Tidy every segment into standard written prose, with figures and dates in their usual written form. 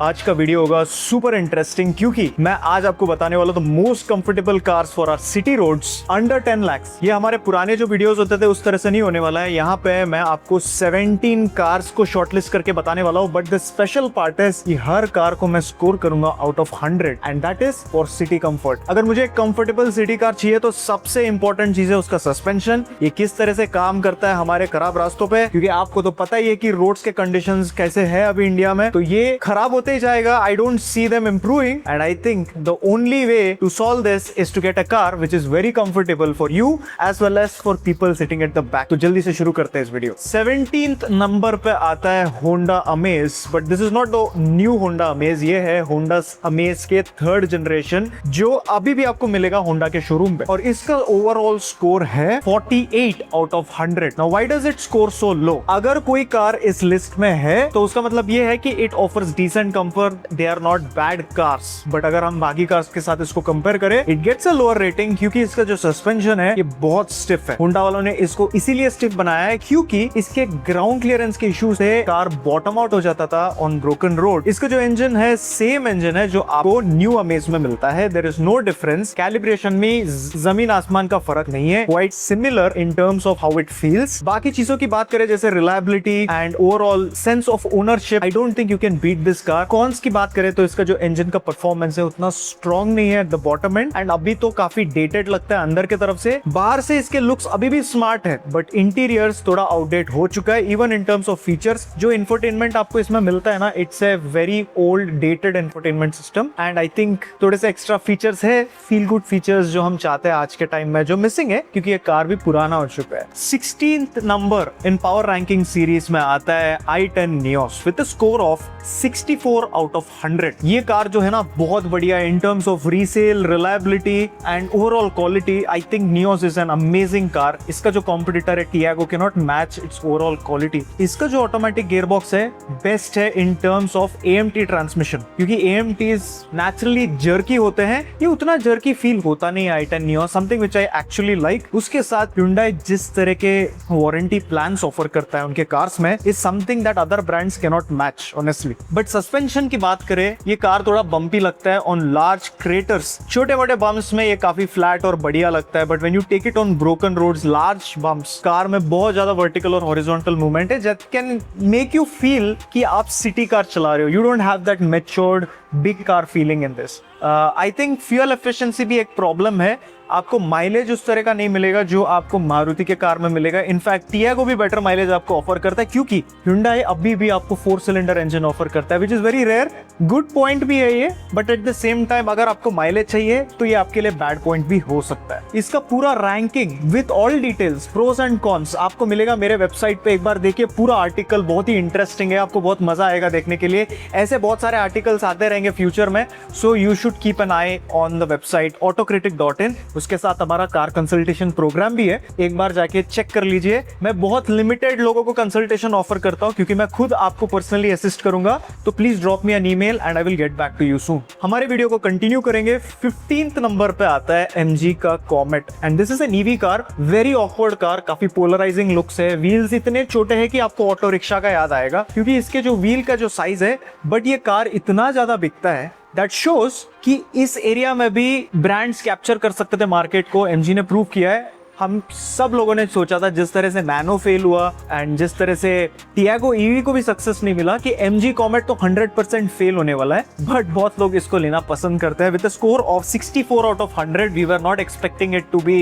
आज का वीडियो होगा सुपर इंटरेस्टिंग क्योंकि मैं आज आपको बताने वाला हूं the most comfortable cars for our city roads under 10 lakhs। ये हमारे पुराने जो वीडियोस होते थे उस तरह से नहीं होने वाला है। यहाँ पे मैं आपको 17 कार्स को शॉर्टलिस्ट करके बताने वाला हूँ, बट द स्पेशल पार्ट है कि हर कार को मैं स्कोर करूंगा out of 100 and that is for city comfort. अगर मुझे एक कंफर्टेबल सिटी कार चाहिए तो सबसे इंपॉर्टेंट चीज है उसका सस्पेंशन। ये किस तरह से काम करता है हमारे खराब रास्तों पे, क्योंकि आपको तो पता ही है कि रोड्स के कंडीशंस कैसे है अभी इंडिया में, तो ये खराब होते ही जाएगा। I don't see them improving and I think the only way to solve this is to get a car which is very comfortable for you as well as for people sitting at the back। तो जल्दी से शुरू करते हैं इस video. 17th number पे आता है Honda Amaze, but this is not the new Honda Amaze, ये है Honda Amaze के थर्ड जनरेशन जो अभी भी आपको मिलेगा Honda के शोरूम पे, और इसका ओवरऑल स्कोर है 48 out of 100। Now why does it score so low? अगर कोई कार इस लिस्ट में है तो उसका मतलब ये है कि it offers decent comfort, they are not bad cars, but अगर हम बाकी कार्स के साथ इसको कंपेयर करें it gets a lower rating क्योंकि इसका जो सस्पेंशन है ये बहुत स्टिफ है। होंडा वालों ने इसको इसीलिए स्टिफ बनाया है क्योंकि इसके ग्राउंड क्लियरेंस के इशू से कार बॉटम आउट हो जाता था ऑन ब्रोकन रोड। इसका जो इंजन है सेम इंजन है जो आपको न्यू अमेज में मिलता है। There is no difference. Calibration में जमीन आसमान का फर्क नहीं है, quite similar in terms of how it feels. बाकी चीजों की बात करें जैसे reliability and overall sense of ownership, I don't think you can beat this car. Cons की बात करें तो इसका जो इंजन का परफॉर्मेंस है उतना स्ट्रॉन्ग नहीं है एट द बॉटम एंड अभी तो काफी डेटेड लगता है अंदर की तरफ से। बाहर से इसके लुक्स अभी भी स्मार्ट है बट इंटीरियर्स थोड़ा आउटडेट हो चुका है। Even in terms of features जो इंफोटेनमेंट आपको इसमें मिलता है ना, it's a very old dated infotainment system and I think थोड़े से एक्स्ट्रा फीचर्स है, फील गुड फीचर्स जो हम चाहते हैं आज के टाइम में, जो मिसिंग है क्योंकि ये कार भी पुराना हो चुका है। 16th number in power ranking series में आता है i10 Nios with a score of 64 out of 100। ये कार जो है ना बहुत बढ़िया इन terms of resale, reliability and overall quality. I think Nios is an amazing car. इसका जो कॉम्पिटिटर है Tiago can not match it's overall quality. इसका जो ऑटोमेटिक गियर बॉक्स है बेस्ट है इन टर्म्स ऑफ AMT ट्रांसमिशन, क्योंकि AMTs नेचुरली जर्की होते हैं, ये उतना जर्की फील होता नहीं है i10 Nios, something which I actually like. उसके साथ Hyundai जिस तरह के वारंटी प्लान्स ऑफर करता है उनके कार्स में is something that other brands can not match honestly. But suspension की बात करें, ये कार थोड़ा बम्पी लगता है ऑन लार्ज क्रेटर्स। छोटे मोटे बम्प्स में ये काफी फ्लैट और बढ़िया लगता है, but when you take it on broken roads, large bumps, car में बहुत ज्यादा वर्टिकल और हॉरिजॉन्टल मूवमेंट है that can make you feel कि आप सिटी कार चला रहे हो। You don't have that matured big car feeling in this. I think fuel efficiency भी एक प्रॉब्लम है। आपको माइलेज उस तरह का नहीं मिलेगा जो आपको मारुति के कार में मिलेगा। इनफैक्ट टियागो भी बेटर माइलेज आपको ऑफर करता है क्योंकि Hyundai अभी भी आपको 4 सिलेंडर इंजन ऑफर करता है, which is very rare. Good point भी है ये, but at the same time अगर आपको माइलेज चाहिए तो ये आपके लिए बैड पॉइंट भी हो सकता है। इसका पूरा ranking with all details, pros and cons आपको मिलेगा मेरे वेबसाइट पे। एक बार देखिए पूरा आर्टिकल, बहुत ही इंटरेस्टिंग है, आपको बहुत मजा आएगा देखने के लिए। ऐसे बहुत सारे आर्टिकल्स आते रहेंगे फ्यूचर में, so you should keep an I on the website autocritic.in। उसके साथ हमारा कार कंसल्टेशन प्रोग्राम भी है, एक बार जाके चेक कर लीजिए। मैं बहुत लिमिटेड लोगों को कंसल्टेशन ऑफर करता हूं क्योंकि मैं खुद आपको पर्सनली असिस्ट करूंगा, तो please drop me an email and I will get back to you soon. हमारे वीडियो को कंटिन्यू करेंगे। 15th नंबर पे आता है MG का comet and this is an EV car, very awkward car, काफी पोलराइजिंग लुक्स है। व्हील्स इतने छोटे हैं कि आपको ऑटो रिक्शा का याद आएगा क्योंकि इसके जो व्हील का जो साइज है, बट ये कार इतना ज्यादा बिकता है दैट शोज कि इस एरिया में भी ब्रांड्स कैप्चर कर सकते थे मार्केट को। MG ने प्रूव किया है। हम सब लोगों ने सोचा था जिस तरह से नैनो फेल हुआ एंड जिस तरह से टियागो EV को भी सक्सेस नहीं मिला कि MG कॉमेट तो 100% फेल होने वाला है, बट बहुत लोग इसको लेना पसंद करते हैं। With a score of 64 out of 100 we were not expecting it to be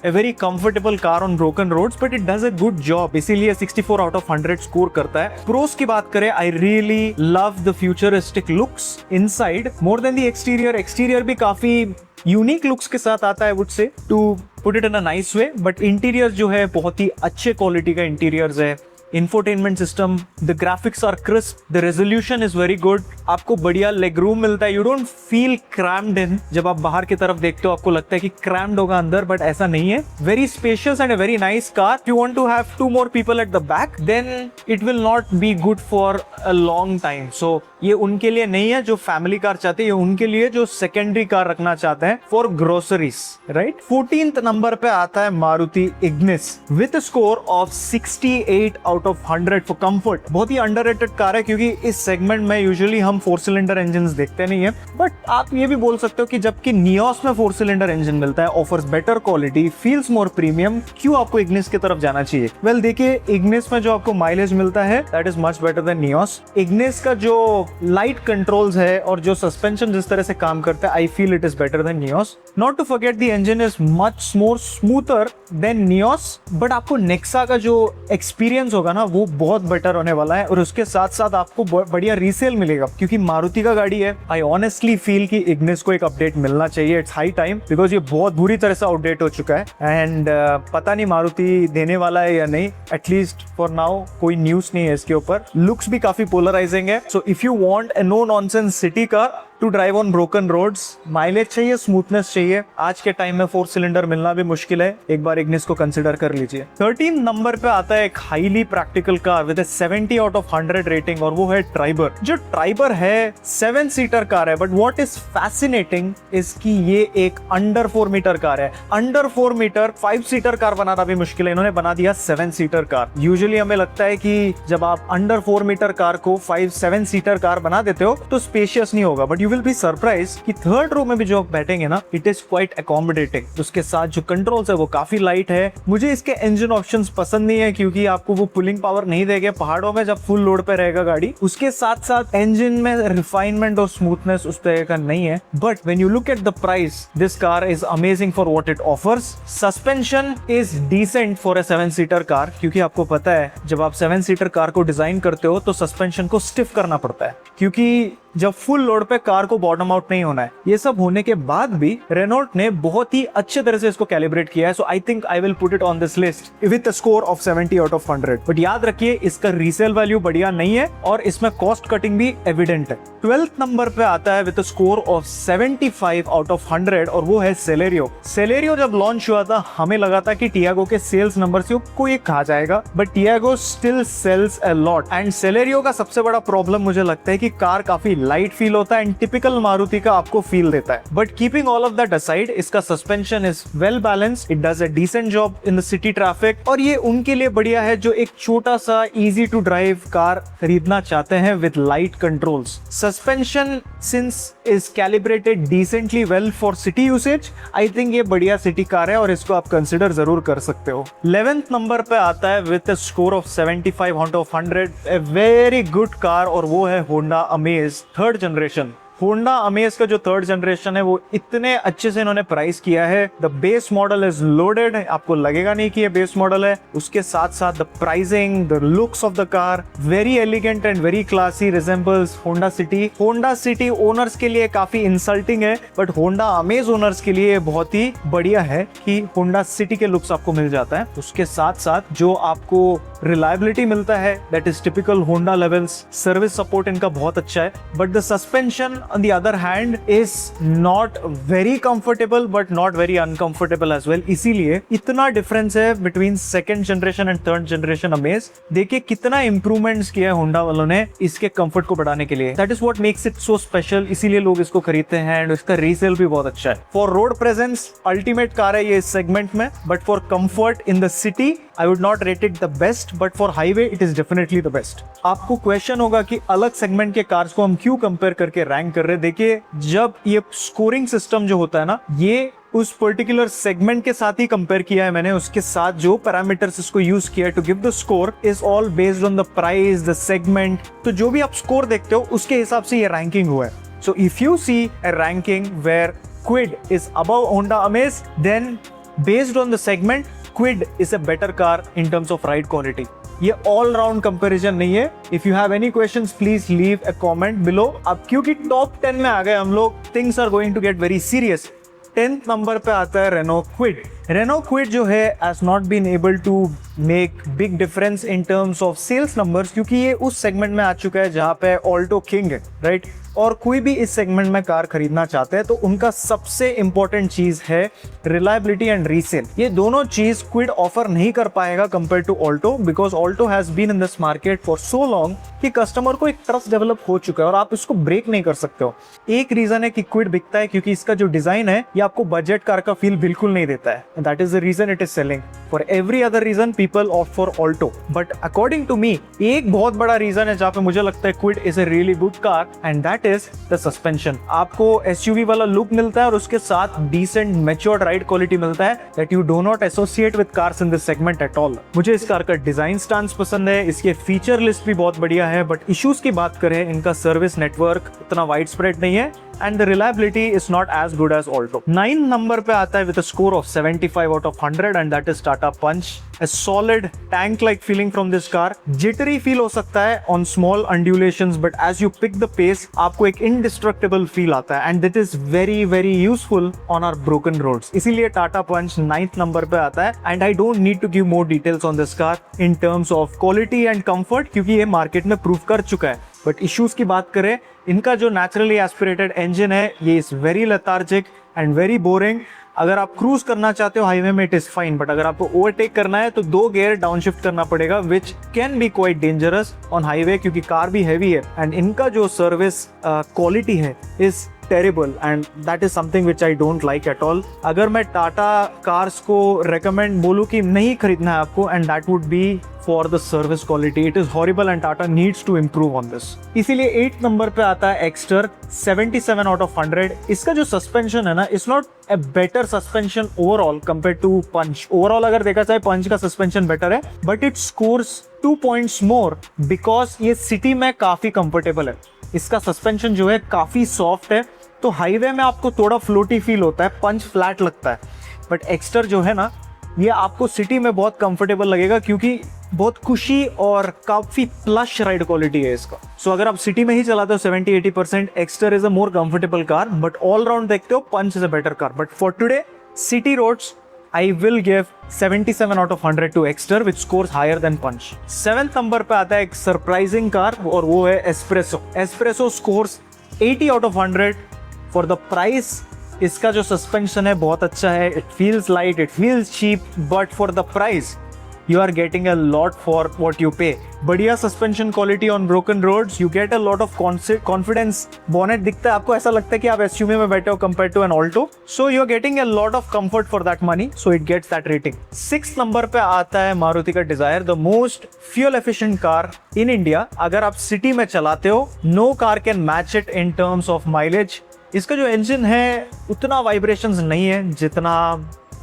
a very comfortable car on broken roads, but it does a good job, इसीलिए 64 आउट ऑफ 100 स्कोर करता है। प्रोस की बात करें, I really love the futuristic looks inside more than the exterior. Exterior भी काफी unique looks के साथ आता है, would say to put it in a nice way, but interior जो है बहुत ही अच्छे क्वालिटी का इंटीरियर्स है। Infotainment system, the graphics are crisp, the resolution is very good, आपको बढ़िया लेग रूम मिलता है। You don't feel crammed in. जब आप बाहर की तरफ देखते हो आपको लगता है कि क्रैम्ड होगा अंदर, बट ऐसा नहीं है। Very spacious and a very nice car. You want to have 2 more people at the back, then it will not be good for a long time. So ये उनके लिए नहीं है जो फैमिली कार चाहते हैं, ये उनके लिए जो सेकेंडरी कार रखना चाहते हैं for groceries, right. 14th number पे आता है Maruti Ignis with score of 68 out of 100 for comfort. बहुत ही अंडररेटेड कार है क्योंकि इस सेगमेंट में यूजुअली हम 4 सिलेंडर इंजन देखते नहीं है, बट आप ये भी बोल सकते हो कि जबकि नियोस में 4 सिलेंडर इंजन मिलता है, offers better quality, feels more premium, क्यों आपको इग्निस की तरफ जाना चाहिए? वेल देखिए, इग्निस में जो आपको माइलेज मिलता है that is much better than Nios. Ignis का जो लाइट कंट्रोल्स है और जो सस्पेंशन जिस तरह से काम करता है, I feel it is better than Nios. Not to forget the engine is much more smoother than Nios, but आपको नेक्सा का जो एक्सपीरियंस होगा ना वो बहुत बेटर होने वाला है और उसके साथ साथ आपको बढ़िया रीसेल मिलेगा क्योंकि मारुति का गाड़ी है। आई ऑनेस्टली फील कि इग्निस को एक अपडेट मिलना चाहिए, इट्स हाई टाइम, बिकॉज ये बहुत बुरी तरह से आउटडेट हो चुका है एंड पता नहीं मारुति देने वाला है या नहीं। एटलीस्ट फॉर नाउ कोई न्यूज नहीं है इसके ऊपर। लुक्स भी काफी पोलराइजिंग है। So if you want a no nonsense city car to drive on broken roads, mileage चाहिए, स्मूथनेस चाहिए, आज के टाइम में 4 सिलेंडर मिलना भी मुश्किल है, एक बार इग्निस को कंसिडर कर लीजिए। 13 नंबर पे आता है एक highly practical car with 70 out of 100 rating और वो है ट्राइबर। जो ट्राइबर है 7 सीटर कार है, but what is fascinating is कि ये एक अंडर 4 मीटर कार है। अंडर 4 मीटर 5 सीटर कार बनाना भी मुश्किल है, इन्होंने बना दिया 7 सीटर कार। यूजुअली हमें लगता है कि जब आप अंडर 4 मीटर कार को 5-7 सीटर कार बना देते हो तो स्पेशियस नहीं होगा, but you will be surprise कि थर्ड रो में भी जो आप बैठेंगे ना, इट इज क्वाइट अकोमोडेटिंग। उसके साथ जो कंट्रोल्स है वो काफी लाइट है। मुझे इसके इंजन ऑप्शंस पसंद नहीं है क्योंकि आपको वो पुलिंग पावर नहीं देगा पहाड़ों में जब फुल लोड पे रहेगा गाड़ी। उसके साथ साथ इंजन में रिफाइनमेंट और स्मूथनेस उस तरह का नहीं है, but when you look at the price, this car is amazing for what it offers. Suspension is decent for a 7 seater car क्योंकि आपको पता है जब आप 7 सीटर कार को डिजाइन करते हो तो सस्पेंशन को स्टिफ करना पड़ता है क्योंकि जब फुल लोड पे कार को बॉटम आउट नहीं होना है। ये सब होने के बाद भी रेनॉल्ट ने बहुत ही अच्छे तरह से इसको कैलिब्रेट किया है। So I think I will put it on this list with a score of 70 out of 100। But याद रखिए इसका रीसेल वैल्यू बढ़िया नहीं है और इसमें कॉस्ट कटिंग भी एविडेंट है। 12th नंबर पे आता है with a score of 75 out of 100 और वो है सेलेरियो। सेलेरियो जब लॉन्च हुआ था हमें लगा था कि टियागो के सेल्स नंबर से को ये कहा जाएगा, but Tiago still sells a lot and Celerio का सबसे बड़ा प्रॉब्लम मुझे लगता है कि कार काफी लाइट फील होता है एंड टिपिकल मारुति का आपको फील देता है। But keeping all of that aside, इसका suspension is well balanced, it does a decent job in the city traffic और ये उनके लिए बढ़िया है जो एक छोटा सा इजी टू ड्राइव कार खरीदना चाहते हैं with light controls. Suspension since is calibrated decently well for city usage, I think ये बढ़िया सिटी कार है और इसको आप कंसिडर जरूर कर सकते हो। 11th नंबर पे आता है with a score of 75 out of 100, a very good car और वो है Honda amaze 3rd generation. Honda amaze का जो 3rd जनरेशन है वो इतने अच्छे से इन्होंने प्राइस किया है। The base model is loaded, आपको लगेगा नहीं कि ये बेस मॉडल है। उसके साथ साथ the pricing, the looks of the car very elegant and very classy, resembles Honda city. Honda city owners के लिए काफी इंसल्टिंग है, बट होंडा अमेज ओनर्स के लिए बहुत ही बढ़िया है कि होंडा सिटी के लुक्स आपको मिल जाता है। उसके साथ साथ जो आपको रिलायबिलिटी मिलता है that is typical Honda levels. Service support इनका बहुत अच्छा है, but the suspension on the other hand is not very comfortable but not very uncomfortable as well। इसीलिए इतना डिफरेंस है between 2nd generation and 3rd generation amaze. देखिए कितना improvements किया है होंडा वालों ने इसके कंफर्ट को बढ़ाने के लिए। That is what makes it so special, इसीलिए लोग इसको खरीदते हैं एंड इसका रीसेल भी बहुत अच्छा है। For road presence ultimate car है ये इस सेगमेंट में, but for comfort in the city I would not rate it the best, but for highway it is definitely the best। आपको क्वेश्चन होगा कि अलग सेगमेंट के कार्स को हम क्यों कंपेयर करके रैंक कर रहे हैं। देखिए जब ये स्कोरिंग सिस्टम जो होता है ना, ये उस पर्टिकुलर सेगमेंट के साथ ही कंपेयर किया है मैंने, उसके साथ जो पैरामीटर्स इसको यूज किया है to give the score is all based on the price, the segment. तो जो भी आप स्कोर देखते हो उसके हिसाब से ये रैंकिंग हुआ है। So if you see a ranking where Kwid is above Honda Amaze, then based on the segment Kwid is a better car in terms of ride quality। ये all round comparison नहीं है। If you have any questions please leave a comment below। अब क्योंकि top 10 में आ गए हम लोग, things are going to get very serious। 10th number पे आता है रेनो क्विड। रेनो क्विड जो है has not been able to make big difference in terms of sales numbers क्योंकि ये उस सेगमेंट में आ चुका है जहाँ पे ऑल्टो किंग है, राइट। और कोई भी इस सेगमेंट में कार खरीदना चाहते हैं तो उनका सबसे इंपॉर्टेंट चीज है रिलायबिलिटी एंड रीसेल। ये दोनों चीज क्विड ऑफर नहीं कर पाएगा compare to Alto, because Alto has been in this market for so long कि कस्टमर को एक ट्रस्ट डेवलप हो चुका है और आप इसको ब्रेक नहीं कर सकते हो। एक रीजन है कि क्विड बिकता है क्योंकि इसका जो डिजाइन है ये आपको बजट कार का फील बिल्कुल नहीं देता है। that is the reason it is selling. For every other reason people opt for Alto, but according to me एक बहुत बड़ा reason है जहाँ पे मुझे लगता है Kwid is a really good car and that is the suspension. आपको SUV वाला look मिलता है और उसके साथ decent matured ride quality मिलता है that you do not associate with cars in this segment at all. मुझे इस कार का डिजाइन स्टांस पसंद है, इसके फीचर लिस्ट भी बहुत बढ़िया है, बट इश्यूज की बात करें इनका सर्विस नेटवर्क उतना वाइड स्प्रेड नहीं है and the reliability is not as good as Alto. 9 number पे आता है with a score of 75 out of 100 and that is Tata Punch. A solid tank-like feeling from this car. Jittery feel हो सकता है on small undulations but as you pick the pace आपको एक indestructible feel आता है and that is very very useful on our broken roads. इसीलिए Tata Punch 9th number पे आता है and I don't need to give more details on this car in terms of quality and comfort क्योंकि ये market में prove कर चुका है. बट इश्यूज की बात करें, इनका जो नेचुरली एस्पिरेटेड इंजन है ये is very lethargic and very boring. अगर आप क्रूज करना चाहते हो हाईवे में इट इज फाइन, बट अगर आपको ओवरटेक करना है तो 2 गियर डाउनशिफ्ट करना पड़ेगा which can be quite dangerous on highway क्योंकि कार भी हैवी है एंड इनका जो सर्विस क्वालिटी है is terrible and that is something which I don't like at all. अगर मैं टाटा कार्स को रेकमेंड बोलूँ कि नहीं खरीदना है आपको and that would be for the service quality, it is horrible and Tata needs to improve on this. इसीलिए 8 नंबर पे आता है एक्स्टर 77 आउट ऑफ 100. इसका जो सस्पेंशन है ना, it's not a better suspension overall compare to Punch. Overall अगर देखा जाए पंच का सस्पेंशन बेटर है but it scores 2 points more because ये सिटी में काफी कंफर्टेबल है. इसका सस्पेंशन जो है काफी सॉफ्ट है तो हाईवे में आपको थोड़ा फ्लोटी फील होता है, पंच फ्लैट लगता है. बट एक्स्टर जो है ना ये आपको सिटी में बहुत कंफर्टेबल लगेगा क्योंकि बहुत खुशी और काफी प्लश राइड क्वालिटी है इसका. सो अगर आप सिटी में ही चलाते हो 70-80%, Exter is a more comfortable car but all round देखते हो Punch is a better car. But for today city roads I will give 77 out of 100 to Exter which scores higher than Punch. 7th number पे आता है एक surprising car और वो है espresso. Espresso scores 80 out of 100 for the price. इसका जो suspension है बहुत अच्छा है, it feels light, it feels cheap, but for the price you are getting a lot for what you pay. बढ़िया suspension quality on broken roads, you get a lot of confidence. Bonnet दिखता है आपको, ऐसा लगता है कि आप SUV में बैठे हो compare to an Alto. So you are getting a lot of comfort for that money, so it gets that rating. 6th number पे आता है मारुति का Dzire, the most fuel efficient car in India. अगर आप city में चलाते हो no car can match it in terms of mileage. इसका जो इंजन है उतना वाइब्रेशंस नहीं है जितना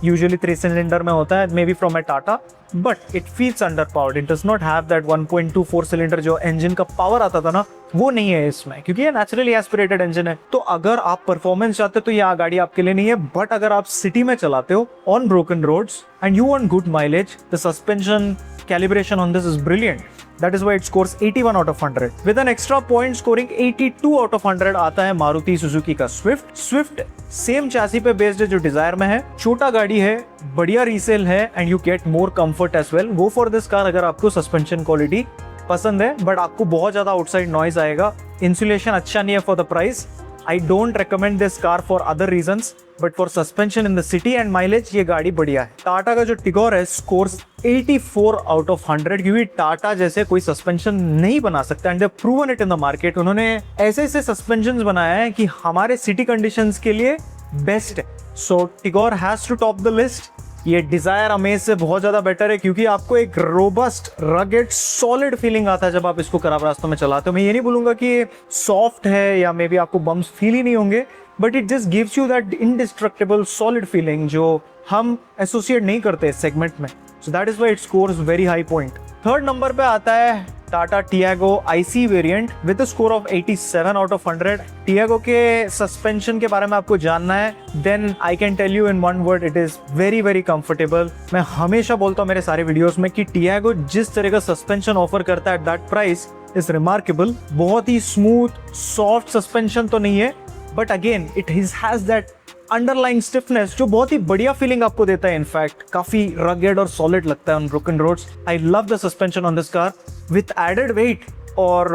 यूजुअली 3 सिलेंडर में होता है, may be from A Tata, but it feels under powered. It does not have that 1.24 cylinder जो इंजन का पावर आता था ना, वो नहीं है इसमें क्योंकि ये नेचुरली एस्पिरेटेड इंजन है. तो अगर आप परफॉर्मेंस चाहते हो तो ये गाड़ी आपके लिए नहीं है. बट अगर आप सिटी में चलाते हो on broken roads and you want good mileage, the suspension calibration on this is brilliant. That is why it scores 81 out of 100. With an extra point scoring 82 out of 100 आता है Maruti Suzuki का Swift. Swift same chassis पे based है जो Dzire में है. छोटा गाड़ी है, बढ़िया रीसेल है and you get more comfort as well. Go for this car अगर आपको सस्पेंशन क्वालिटी पसंद है बट आपको बहुत ज्यादा आउटसाइड नॉइज आएगा. इंसुलेशन अच्छा नहीं है for the price. I don't recommend this car for other reasons, but for suspension in the city and mileage ये गाड़ी बढ़िया है. टाटा का जो टिगोर है स्कोर्स 84 आउट ऑफ 100 क्योंकि टाटा जैसे कोई सस्पेंशन नहीं बना सकता and they proven it in the market. उन्होंने ऐसे ऐसे सस्पेंशंस बनाया है कि हमारे सिटी कंडीशंस के लिए बेस्ट है. So Tigor has to top the list. ये डिजायर अमेज से बहुत ज्यादा बेटर है क्योंकि आपको एक रोबस्ट रगेड सॉलिड फीलिंग आता है जब आप इसको खराब रास्तों में चलाते हो. मैं ये नहीं बोलूंगा कि ये सॉफ्ट है या मे बी आपको बम्स फील ही नहीं होंगे, but it just gives you that indestructible solid feeling जो हम एसोसिएट नहीं करते इस सेगमेंट में. So that is why it scores very high point. 3rd number पे आता है Tata Tiago IC variant with a score of 87 out of 100. Tiago के सस्पेंशन के बारे में आपको जानना है then I can tell you in one word, it is very very comfortable. मैं हमेशा बोलता हूँ मेरे सारे वीडियोस में कि टियागो जिस तरह का सस्पेंशन ऑफर करता है at that price is remarkable. बहुत ही स्मूथ सॉफ्ट सस्पेंशन तो नहीं है but again it has that underline stiffness जो बहुत ही बढ़िया फीलिंग आपको देता है. इनफैक्ट काफी रगेड और सॉलिड लगता है on broken roads. I love the suspension on this car with added weight और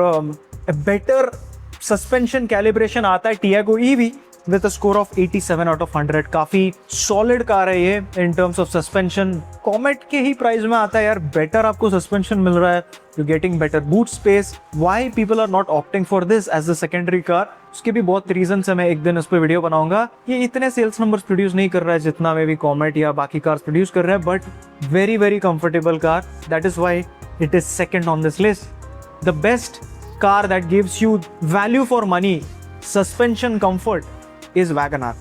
बेटर सस्पेंशन कैलिब्रेशन आता है Tiago EV with a score of 87 out of 100. काफी सॉलिड कार है ये in terms of suspension. Comet के ही price में आता है यार, बेटर आपको सस्पेंशन मिल रहा है, you getting better boot space. Why people are not opting for this as a secondary car? उसके भी बहुत रीजंस है, मैं एक दिन उस पर वीडियो बनाऊंगा। ये इतने सेल्स नंबर्स प्रोड्यूस नहीं कर रहा है जितना मे बी कॉमेट या बाकी कार्स प्रोड्यूस कर रहा है, but very very comfortable car, that is why it is second on this list. The best car that gives you value for money, suspension comfort is Wagon R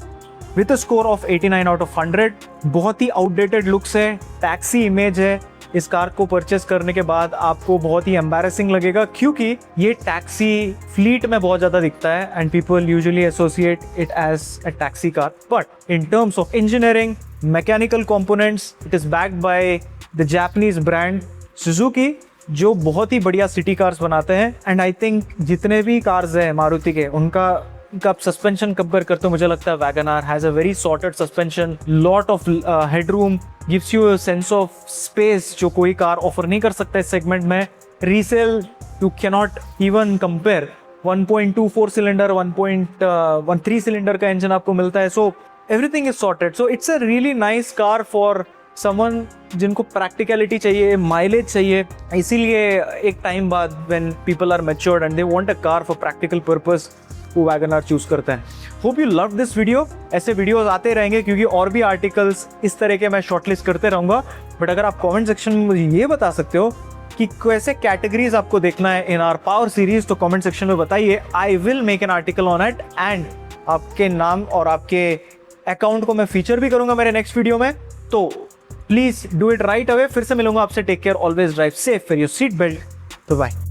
with a score of 89 out of 100। बहुत ही outdated looks है, taxi image है। इस car को purchase करने के बाद आपको बहुत ही एम्बैरेसिंग लगेगा, क्योंकि ये टैक्सी फ्लीट में बहुत ज्यादा दिखता है and people usually associate it as a taxi car, but in terms of engineering, mechanical components, it is backed by the Japanese brand Suzuki, जो बहुत ही बढ़िया सिटी कार्स बनाते हैं। एंड आई थिंक जितने भी कार्स हैं मारुति के, उनका आप सस्पेंशन कंपेयर करते हो, मुझे लगता है Wagon R has a very sorted suspension, lot of headroom, gives you a sense of space जो कोई कार ऑफर नहीं कर सकता इस सेगमेंट में। Resale you can not even compare, 1.2 4 cylinder, 1.13 cylinder का इंजन आपको मिलता है, so everything is sorted. So it's a really nice car for someone जिनको प्रैक्टिकलिटी चाहिए, माइलेज चाहिए। इसीलिए एक टाइम बाद when people are matured and they want a car for practical purpose, वो वैगन आर चूज करते हैं। Hope you love this video. ऐसे वीडियोस आते रहेंगे क्योंकि और भी आर्टिकल्स इस तरह के मैं शॉर्टलिस्ट करते रहूंगा। बट अगर आप कमेंट सेक्शन में मुझे ये बता सकते हो कि कैसे कैटेगरीज आपको देखना है इन आवर पावर सीरीज, तो कमेंट सेक्शन में बताइए। I will make an article on it and आपके नाम और आपके अकाउंट को मैं फीचर भी करूंगा मेरे नेक्स्ट वीडियो में। तो please do it right away. फिर से मिलूंगा आपसे। Take care, always drive safe, wear your seat belt. तो बाय।